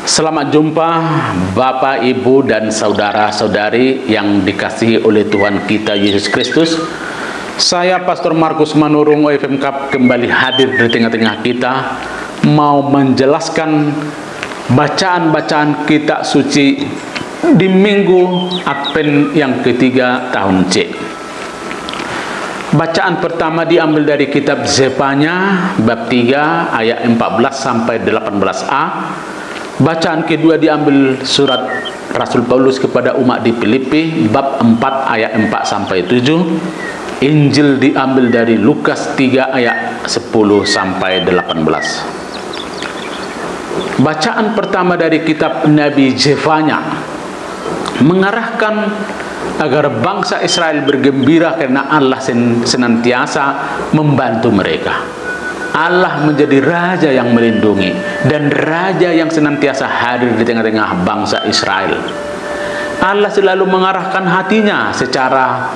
Selamat jumpa Bapak, Ibu, dan saudara-saudari yang dikasihi oleh Tuhan kita Yesus Kristus. Saya Pastor Markus Manurung OFM Cup kembali hadir di tengah-tengah kita, mau menjelaskan bacaan-bacaan kitab suci di minggu Advent yang ketiga tahun C. Bacaan pertama diambil dari kitab Zefanya bab 3 ayat 14 sampai 18a. Bacaan kedua diambil surat Rasul Paulus kepada umat di Filipi bab 4 ayat 4 sampai 7. Injil diambil dari Lukas 3 ayat 10 sampai 18. Bacaan pertama dari kitab Nabi Zefanya mengarahkan agar bangsa Israel bergembira karena Allah senantiasa membantu mereka. Allah menjadi raja yang melindungi dan raja yang senantiasa hadir di tengah-tengah bangsa Israel. Allah selalu mengarahkan hatinya secara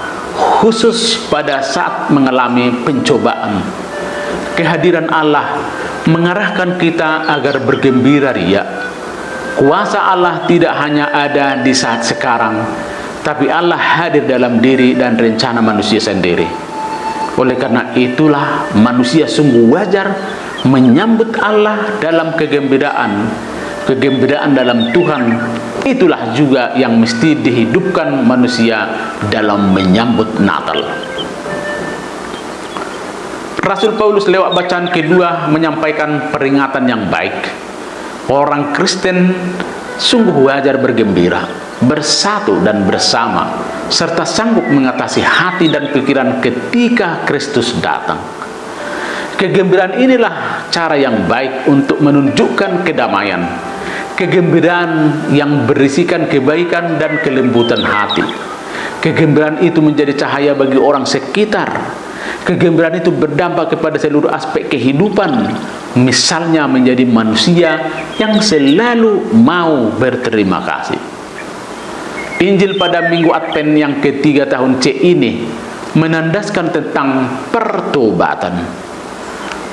khusus pada saat mengalami pencobaan. Kehadiran Allah mengarahkan kita agar bergembira ria. Kuasa Allah tidak hanya ada di saat sekarang, tapi Allah hadir dalam diri dan rencana manusia sendiri. Oleh karena itulah manusia sungguh wajar menyambut Allah dalam kegembiraan. Kegembiraan dalam Tuhan itulah juga yang mesti dihidupkan manusia dalam menyambut Natal. Rasul Paulus lewat bacaan kedua menyampaikan peringatan yang baik. Orang Kristen sungguh wajar bergembira, bersatu dan bersama, serta sanggup mengatasi hati dan pikiran ketika Kristus datang. Kegembiraan inilah cara yang baik untuk menunjukkan kedamaian. Kegembiraan yang berisikan kebaikan dan kelembutan hati. Kegembiraan itu menjadi cahaya bagi orang sekitar. Kegembiraan itu berdampak kepada seluruh aspek kehidupan. Misalnya menjadi manusia yang selalu mau berterima kasih. Injil pada minggu Advent yang ketiga tahun C ini menandaskan tentang pertobatan.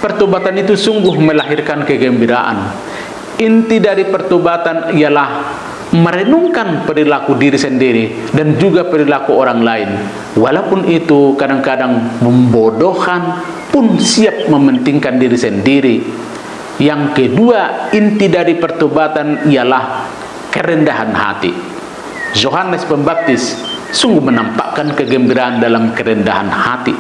Pertobatan itu sungguh melahirkan kegembiraan. Inti dari pertobatan ialah merenungkan perilaku diri sendiri dan juga perilaku orang lain. Walaupun itu kadang-kadang membodohkan, pun siap mementingkan diri sendiri. Yang kedua, inti dari pertobatan ialah kerendahan hati. Yohanes Pembaptis sungguh menampakkan kegembiraan dalam kerendahan hati.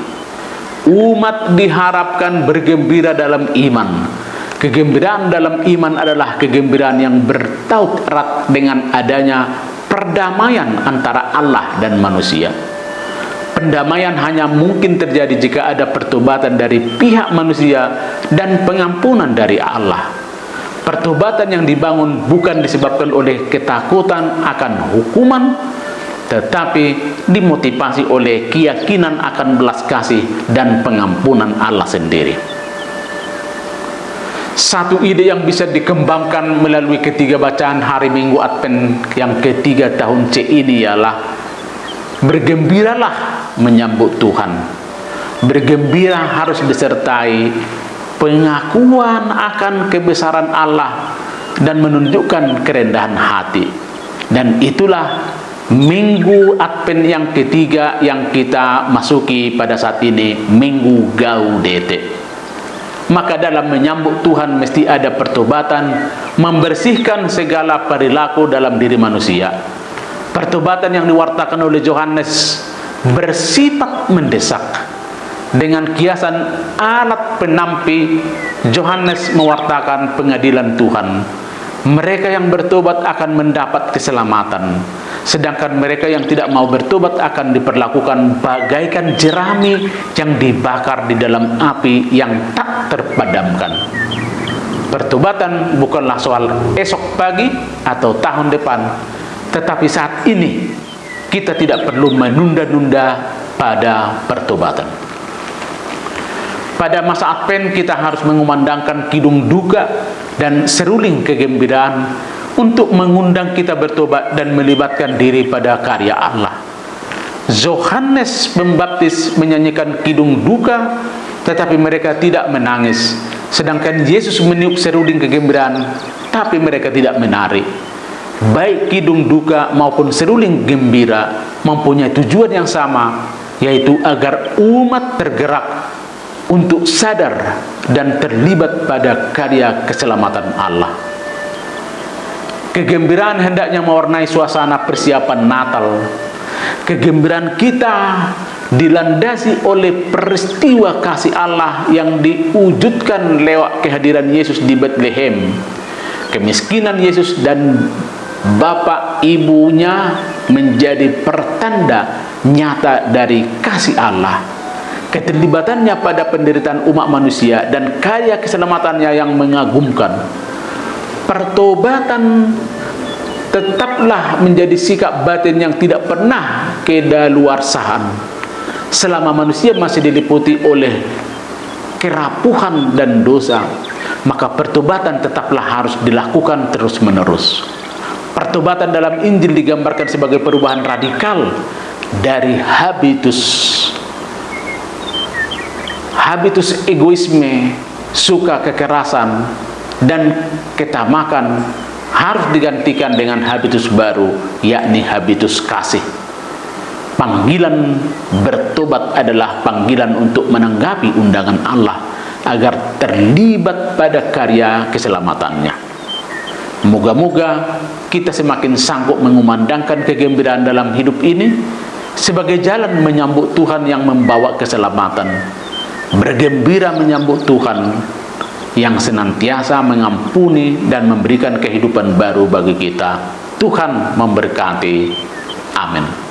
Umat diharapkan bergembira dalam iman. Kegembiraan dalam iman adalah kegembiraan yang bertaut erat dengan adanya perdamaian antara Allah dan manusia. Pendamaian hanya mungkin terjadi jika ada pertobatan dari pihak manusia dan pengampunan dari Allah. Pertobatan yang dibangun bukan disebabkan oleh ketakutan akan hukuman, tetapi dimotivasi oleh keyakinan akan belas kasih dan pengampunan Allah sendiri. Satu ide yang bisa dikembangkan melalui ketiga bacaan hari Minggu Advent yang ketiga tahun C ini ialah bergembiralah menyambut Tuhan. Bergembira harus disertai pengakuan akan kebesaran Allah dan menunjukkan kerendahan hati. Dan itulah Minggu Advent yang ketiga yang kita masuki pada saat ini, Minggu Gaudete. Maka dalam menyambut Tuhan mesti ada pertobatan, membersihkan segala perilaku dalam diri manusia. Pertobatan yang diwartakan oleh Yohanes bersifat mendesak. Dengan kiasan alat penampi, Yohanes mewartakan pengadilan Tuhan. Mereka yang bertobat akan mendapat keselamatan, sedangkan mereka yang tidak mau bertobat akan diperlakukan bagaikan jerami yang dibakar di dalam api yang tak terpadamkan. Pertobatan bukanlah soal esok pagi atau tahun depan, tetapi saat ini kita tidak perlu menunda-nunda pada pertobatan. Pada masa Advent kita harus mengumandangkan kidung duka dan seruling kegembiraan untuk mengundang kita bertobat dan melibatkan diri pada karya Allah. Yohanes Pembaptis menyanyikan kidung duka tetapi mereka tidak menangis. Sedangkan Yesus meniup seruling kegembiraan, tapi mereka tidak menari. Baik kidung duka maupun seruling gembira mempunyai tujuan yang sama, yaitu agar umat tergerak untuk sadar dan terlibat pada karya keselamatan Allah. Kegembiraan hendaknya mewarnai suasana persiapan Natal. Kegembiraan kita dilandasi oleh peristiwa kasih Allah yang diwujudkan lewat kehadiran Yesus di Bethlehem. Kemiskinan Yesus dan bapak ibunya menjadi pertanda nyata dari kasih Allah. Keterlibatannya pada penderitaan umat manusia dan karya keselamatannya yang mengagumkan. Pertobatan tetaplah menjadi sikap batin yang tidak pernah kedaluarsaan. Selama manusia masih diliputi oleh kerapuhan dan dosa, maka pertobatan tetaplah harus dilakukan terus-menerus. Pertobatan dalam Injil digambarkan sebagai perubahan radikal dari habitus egoisme, suka kekerasan, dan ketamakan harus digantikan dengan habitus baru, yakni habitus kasih. Panggilan bertobat adalah panggilan untuk menanggapi undangan Allah agar terlibat pada karya keselamatannya. Moga-moga kita semakin sanggup mengumandangkan kegembiraan dalam hidup ini sebagai jalan menyambut Tuhan yang membawa keselamatan. Bergembira menyambut Tuhan yang senantiasa mengampuni dan memberikan kehidupan baru bagi kita. Tuhan memberkati. Amin.